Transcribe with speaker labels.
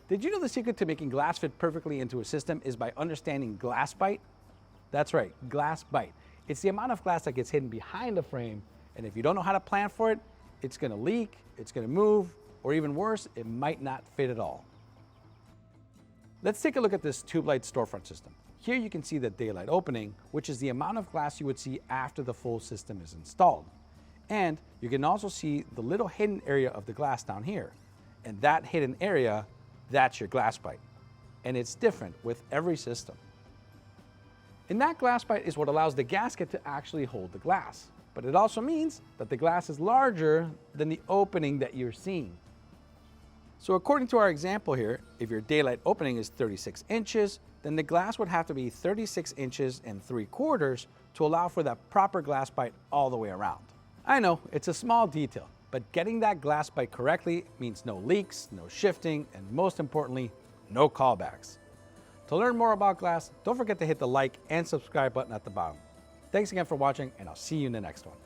Speaker 1: Did you know the secret to making glass fit perfectly into a system is by understanding glass bite? That's right, glass bite. It's the amount of glass that gets hidden behind the frame, and if you don't know how to plan for it, it's going to leak, it's going to move, or even worse, it might not fit at all. Let's take a look at this tube light storefront system. Here you can see the daylight opening, which is the amount of glass you would see after the full system is installed. And you can also see the little hidden area of the glass down here. And that hidden area, that's your glass bite. And it's different with every system. And that glass bite is what allows the gasket to actually hold the glass. But it also means that the glass is larger than the opening that you're seeing. So according to our example here, if your daylight opening is 36 inches, then the glass would have to be 36 inches and 3/4 to allow for that proper glass bite all the way around. I know, it's a small detail, but getting that glass bite correctly means no leaks, no shifting, and most importantly, no callbacks. To learn more about glass, don't forget to hit the like and subscribe button at the bottom. Thanks again for watching, and I'll see you in the next one.